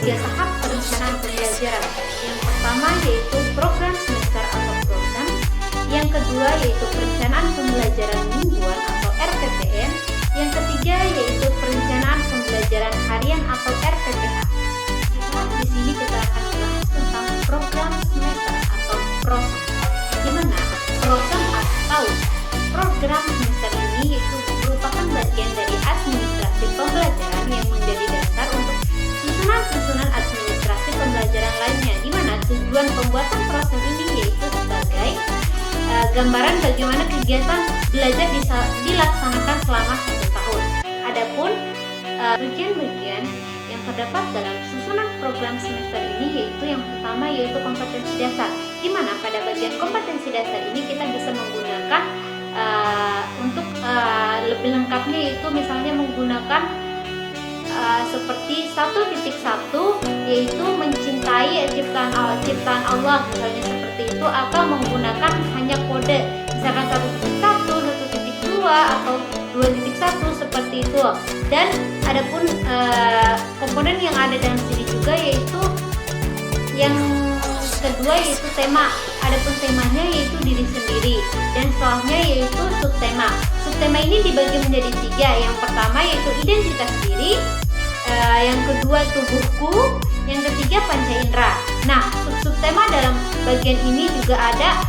tiga tahap perencanaan pembelajaran. Yang pertama yaitu program semester atau program, yang kedua yaitu perencanaan pembelajaran mingguan atau RPPM, yang ketiga yaitu perencanaan pembelajaran harian atau RPPH. Di sini kita akan membahas tentang program semester atau PROSEM, di mana PROSEM atau program semester ini yaitu merupakan bagian dari administrasi pembelajaran yang menjadi dasar untuk susunan administrasi pembelajaran lainnya, di mana tujuan pembuatan PROSEM ini yaitu sebagai gambaran bagaimana kegiatan belajar dilaksanakan selama 1 tahun. Adapun bagian-bagian yang terdapat dalam susunan program semester ini yaitu yang pertama yaitu kompetensi dasar, di mana pada bagian kompetensi dasar ini kita bisa menggunakan untuk lebih lengkapnya yaitu misalnya menggunakan seperti 1.1 yaitu mencintai ciptaan Allah misalnya seperti itu, atau menggunakan hanya kode misalkan 1.1, 1.2 atau 2.1 seperti itu. Dan adapun komponen yang ada dalam sini juga yaitu yang kedua yaitu tema. Adapun temanya yaitu diri sendiri, dan setelahnya yaitu subtema. Subtema ini dibagi menjadi 3. Yang pertama yaitu identitas diri, yang kedua tubuhku, yang ketiga panca indera. Nah, subtema dalam bagian ini juga ada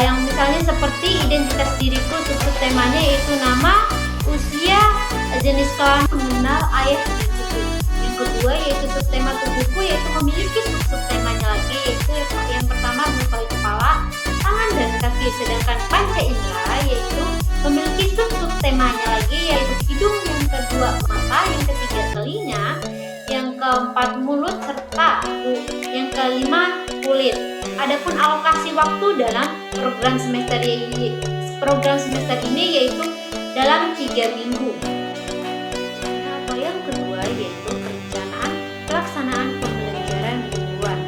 yang misalnya seperti identitas diriku, subtemanya yaitu nama, usia, jenis kelamin, mengenal ayah ibuku. Yang kedua yaitu subtema tubuhku yaitu memiliki subtemanya lagi yaitu yang pertama berupa kepala, tangan dan kaki, sedangkan panca indera yaitu memiliki subtemanya lagi yaitu hidung, yang kedua mata, yang ketiga telinga, yang keempat mulut, serta yang kelima kulit. Adapun alokasi waktu dalam program semester ini yaitu dalam 3 minggu. Atau yang kedua yaitu perencanaan pelaksanaan pembelajaran mingguan.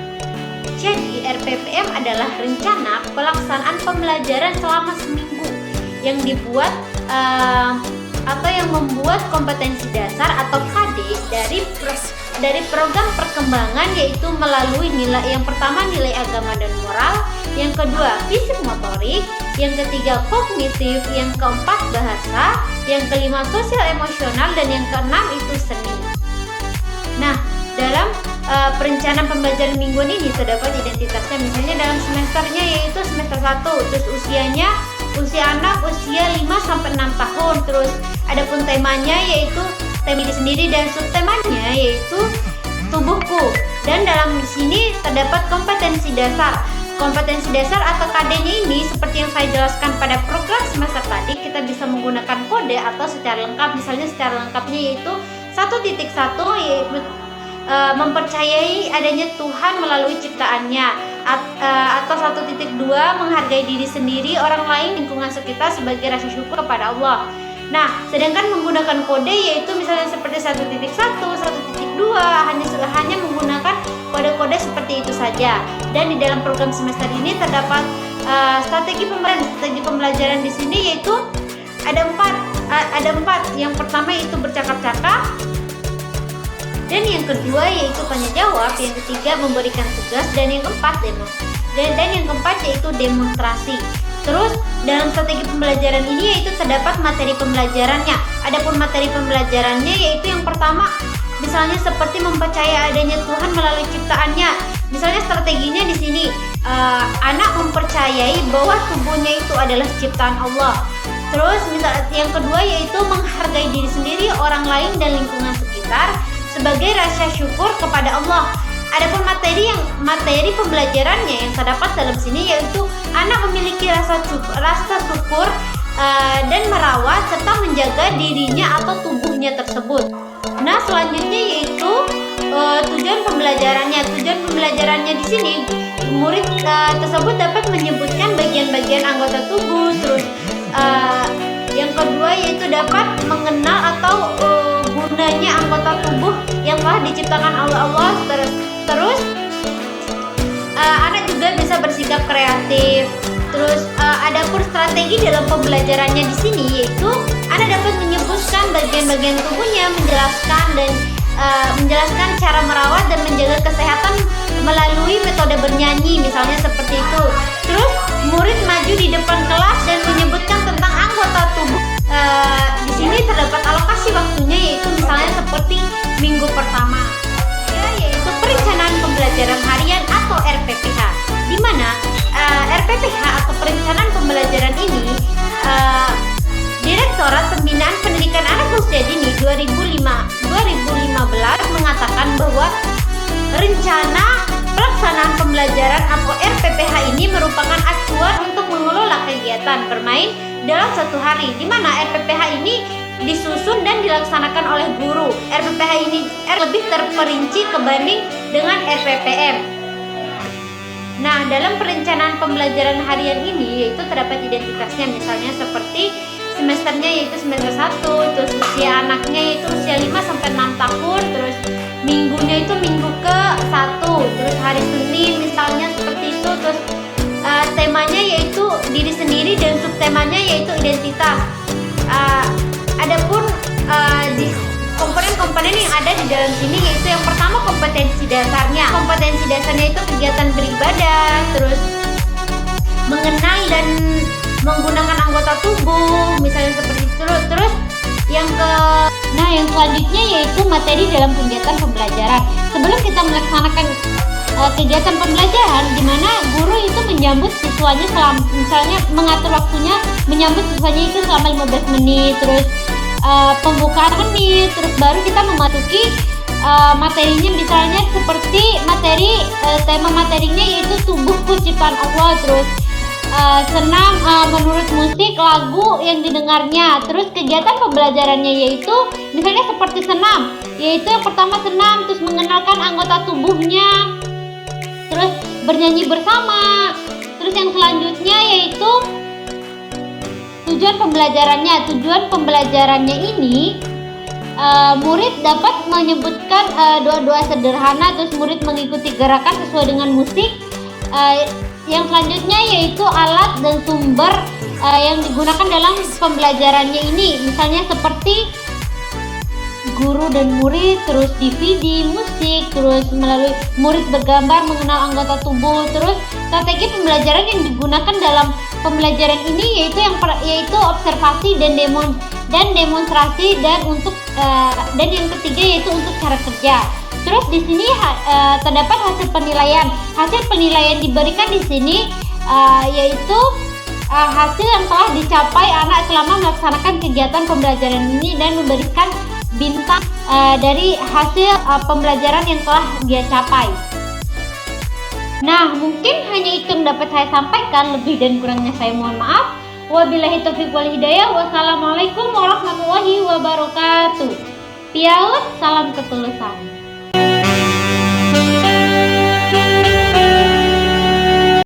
Jadi RPPM adalah rencana pelaksanaan pembelajaran selama seminggu yang dibuat atau yang membuat kompetensi dasar atau KD dari program perkembangan, yaitu melalui nilai yang pertama nilai agama dan moral, yang kedua fisik motorik, yang ketiga kognitif, yang keempat bahasa, yang kelima sosial emosional, dan yang keenam itu seni. Nah, dalam perencanaan pembelajaran mingguan ini terdapat identitasnya, misalnya dalam semesternya yaitu semester 1, terus usia anak usia 5-6 tahun, terus adapun temanya yaitu tema diri sendiri, dan subtemanya yaitu tubuhku. Dan dalam sini terdapat kompetensi dasar. Kompetensi dasar atau KD-nya ini seperti yang saya jelaskan pada program semester tadi, kita bisa menggunakan kode atau secara lengkap. Misalnya secara lengkapnya yaitu 1.1 yaitu mempercayai adanya Tuhan melalui ciptaannya, atau 1.2 menghargai diri sendiri, orang lain, lingkungan sekitar sebagai rasa syukur kepada Allah. Nah, sedangkan menggunakan kode yaitu misalnya seperti 1.1, 1.2 hanya menggunakan kode-kode seperti itu saja. Dan di dalam program semester ini terdapat strategi pembelajaran di sini yaitu ada empat. Yang pertama yaitu bercakap-cakap, dan yang kedua yaitu tanya jawab, yang ketiga memberikan tugas, dan yang keempat yaitu demonstrasi. Terus dalam strategi pembelajaran ini yaitu terdapat materi pembelajarannya. Adapun materi pembelajarannya yaitu yang pertama misalnya seperti mempercayai adanya Tuhan melalui ciptaannya. Misalnya strateginya di sini anak mempercayai bahwa tubuhnya itu adalah ciptaan Allah. Terus misalnya yang kedua yaitu menghargai diri sendiri, orang lain, dan lingkungan sekitar sebagai rasa syukur kepada Allah. Adapun materi pembelajarannya yang terdapat dalam sini yaitu anak memiliki rasa syukur dan merawat serta menjaga dirinya atau tubuhnya tersebut. Nah, selanjutnya yaitu tujuan pembelajarannya. Tujuan pembelajarannya di sini murid tersebut dapat menyebutkan bagian-bagian anggota tubuh. Terus yang kedua yaitu dapat mengenal atau gunanya anggota tubuh yang telah diciptakan oleh Allah. Terus anak juga bisa bersikap kreatif. Terus adapun strategi dalam pembelajarannya di sini yaitu anak dapat menyebutkan bagian-bagian tubuhnya, menjelaskan dan menjelaskan cara merawat dan menjaga kesehatan melalui metode bernyanyi, misalnya seperti itu. Terus murid maju di depan kelas dan menyebutkan tentang anggota tubuh. Di sini terdapat alokasi waktunya, yaitu misalnya seperti minggu pertama, yaitu perencanaan pembelajaran harian atau RPPH, di mana RPPH atau perencanaan pembelajaran ini Direktorat Pembinaan Pendidikan Anak Usia Dini 2015 mengatakan bahwa rencana pelaksanaan pembelajaran atau RPPH ini merupakan acuan untuk mengelola kegiatan bermain dalam satu hari, di mana RPPH ini disusun dan dilaksanakan oleh guru. RPPH ini lebih terperinci kebanding dengan RPPM. Nah, dalam perencanaan pembelajaran harian ini yaitu terdapat identitasnya, misalnya seperti semesternya yaitu semester 1, terus usia anaknya yaitu usia 5 sampai 6 tahun, terus minggunya itu minggu ke-1, terus hari Senin misalnya seperti itu, terus temanya yaitu diri sendiri dan subtemanya yaitu identitas. Adapun di komponen-komponen yang ada di dalam sini yaitu yang pertama kompetensi dasarnya. Kompetensi dasarnya itu kegiatan beribadah, terus mengenal dan menggunakan anggota tubuh, misalnya seperti itu. Terus yang selanjutnya yaitu materi dalam kegiatan pembelajaran. Sebelum kita melaksanakan kegiatan pembelajaran, di mana guru itu menyambut siswanya selama, misalnya mengatur waktunya menyambut siswanya itu selama 15 menit, terus pembukaan menit, terus baru kita memasuki materinya, misalnya seperti materi tema materinya yaitu tubuhku ciptaan Allah, terus senam menurut musik lagu yang didengarnya. Terus kegiatan pembelajarannya yaitu misalnya seperti senam, yaitu yang pertama senam, terus mengenalkan anggota tubuhnya, terus bernyanyi bersama. Terus yang selanjutnya yaitu tujuan pembelajarannya. Tujuan pembelajarannya ini murid dapat menyebutkan doa-doa sederhana, terus murid mengikuti gerakan sesuai dengan musik. Yang selanjutnya yaitu alat dan sumber yang digunakan dalam pembelajarannya ini, misalnya seperti guru dan murid, terus DVD, musik, terus melalui murid bergambar mengenal anggota tubuh. Terus strategi pembelajaran yang digunakan dalam pembelajaran ini yaitu observasi dan demonstrasi, dan yang ketiga yaitu untuk cara kerja. Terus di sini terdapat hasil penilaian. Hasil penilaian diberikan di sini yaitu hasil yang telah dicapai anak selama melaksanakan kegiatan pembelajaran ini dan memberikan bintang dari hasil pembelajaran yang telah dia capai. Nah, mungkin hanya itu yang dapat saya sampaikan. Lebih dan kurangnya saya mohon maaf. Wabillahi taufiq wal hidayah. Wassalamualaikum warahmatullahi wabarakatuh. Piaut, salam ketulusan.